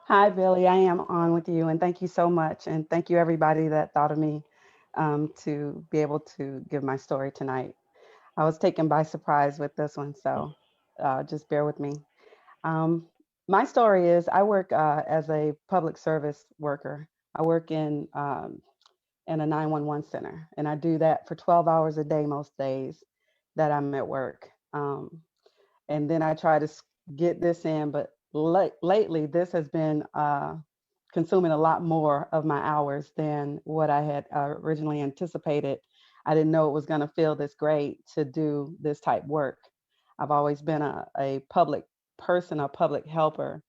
Hi, Billy. I am on with you, and thank you so much. And thank you, everybody that thought of me to be able to give my story tonight. I was taken by surprise with this one, so just bear with me. Um, my story is I work as a public service worker. I work in a 911 center, and I do that for 12 hours a day most days that I'm at work. And then I try to get this in, but lately this has been consuming a lot more of my hours than what I had originally anticipated. I didn't know it was going to feel this great to do this type work. I've always been a public person, a public helper.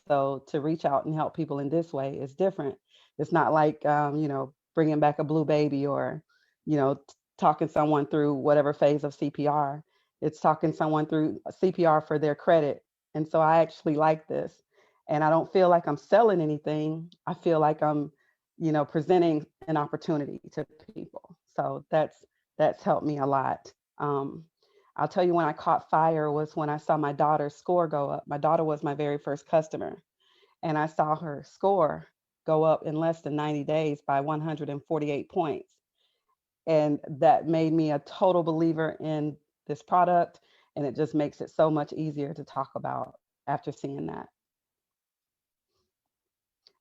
So to reach out and help people in this way is different. It's not like, bringing back a blue baby or, talking someone through whatever phase of CPR. It's talking someone through CPR for their credit. And so I actually like this. And I don't feel like I'm selling anything. I feel like I'm, presenting an opportunity to people. So that's helped me a lot. Um, I'll tell you when I caught fire was when I saw my daughter's score go up. My daughter was my very first customer, and I saw her score go up in less than 90 days by 148 points. And that made me a total believer in this product. And it just makes it so much easier to talk about after seeing that.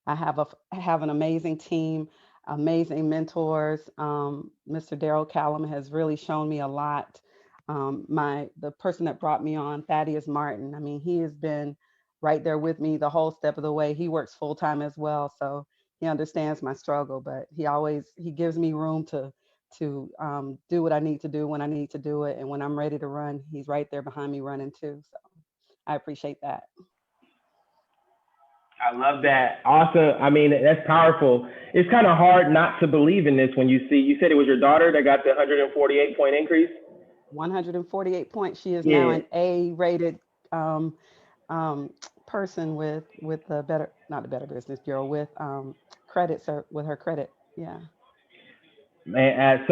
I have an amazing team, amazing mentors. Mr. Daryl Callum has really shown me a lot. The person that brought me on, Thaddeus Martin. I mean, he has been right there with me the whole step of the way. He works full time as well, so he understands my struggle. But he gives me room to do what I need to do when I need to do it, and when I'm ready to run, he's right there behind me running too. So I appreciate that. I love that. Awesome. I mean, that's powerful. It's kind of hard not to believe in this when you said it was your daughter that got the 148-point increase. 148 points. She is now Yeah, an A-rated um, um, person with the better, not the Better Business Bureau, with credits or with her credit. Yeah. man.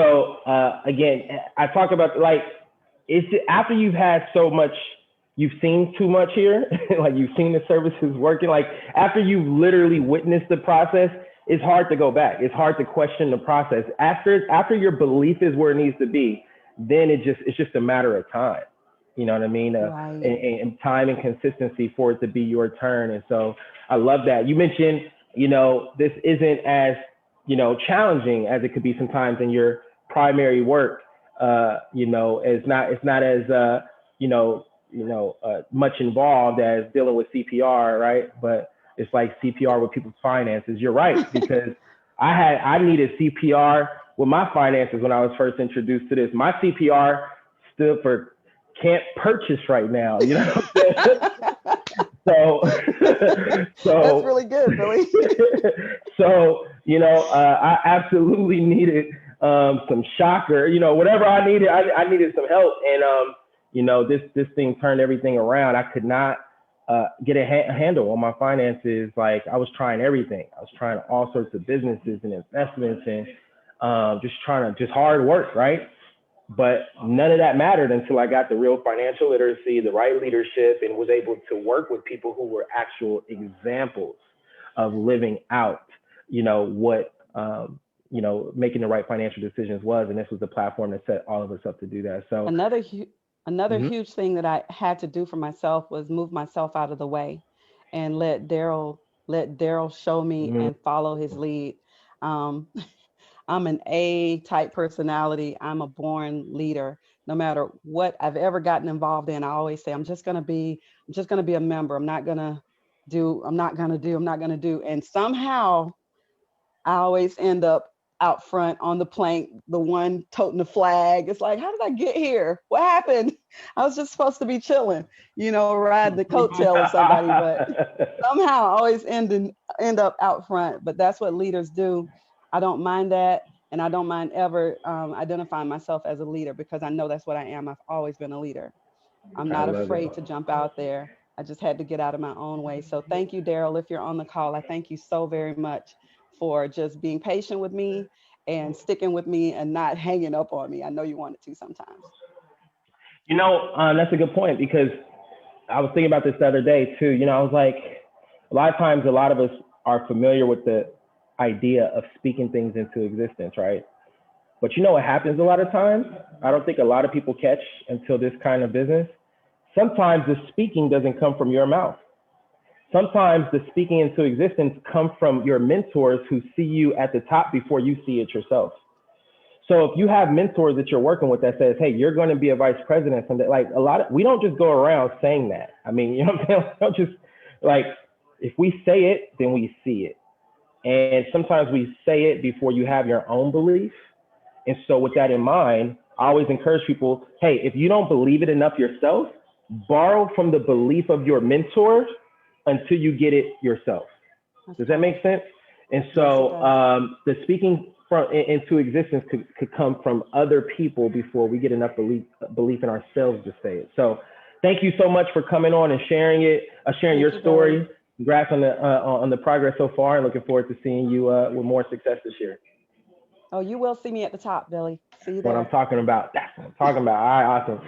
Again, I talk about like it's after you've had so much, you've seen too much here, like you've seen the services working. Like after you've literally witnessed the process, it's hard to go back. It's hard to question the process. After your belief is where it needs to be, then it's just a matter of time. You know what I mean? Right. And time and consistency for it to be your turn. And so I love that. You mentioned, this isn't as, challenging as it could be sometimes in your primary work. It's not as, much involved as dealing with CPR, right? But it's like CPR with people's finances. You're right, because I needed CPR with my finances when I was first introduced to this. My CPR stood for can't purchase right now, so That's so really good, Billy. I absolutely needed some shocker, whatever I needed. I needed some help, and this thing turned everything around. I could not get a handle on my finances. Like I was trying everything. I was trying all sorts of businesses and investments, and just hard work, right? But none of that mattered until I got the real financial literacy, the right leadership, and was able to work with people who were actual examples of living out, what, making the right financial decisions was. And this was the platform that set all of us up to do that. So, Another another mhm. huge thing that I had to do for myself was move myself out of the way and let Daryl show me Mhm. and follow his lead. Um, I'm an A type personality. I'm a born leader. No matter what I've ever gotten involved in, I always say I'm just gonna be a member. I'm not gonna do. And somehow I always end up out front on the plank, the one toting the flag. It's like, how did I get here? What happened? I was just supposed to be chilling, riding the coattail of somebody, but somehow I always end up out front. But that's what leaders do. I don't mind that, and I don't mind ever identifying myself as a leader because I know that's what I am. I've always been a leader. I'm I not love it. afraid to jump out there. I just had to get out of my own way. So thank you, Daryl. If you're on the call, I thank you so very much for just being patient with me and sticking with me and not hanging up on me. I know you wanted to sometimes. That's a good point because I was thinking about this the other day too. I was like, a lot of times, a lot of us are familiar with the idea of speaking things into existence, right? But you know what happens a lot of times? I don't think a lot of people catch until this kind of business. Sometimes the speaking doesn't come from your mouth. Sometimes the speaking into existence come from your mentors who see you at the top before you see it yourself. So if you have mentors that you're working with that says, "Hey, you're going to be a vice president," someday, like a lot of, we don't just go around saying that. I mean, you know what I'm saying? We don't just like, if we say it, then we see it. And sometimes we say it before you have your own belief. And so with that in mind, I always encourage people, hey, if you don't believe it enough yourself, borrow from the belief of your mentor until you get it yourself. That's Does that make powerful. sense? And Yes, it so does. the speaking into existence could come from other people before we get enough belief in ourselves to say it. So thank you so much for coming on and sharing your Thank you, Billy. story. Congrats on the progress so far, and looking forward to seeing you with more success this year. Oh, you will see me at the top, Billy. See you That's what I'm there. talking about. That's what I'm talking about. All right, awesome.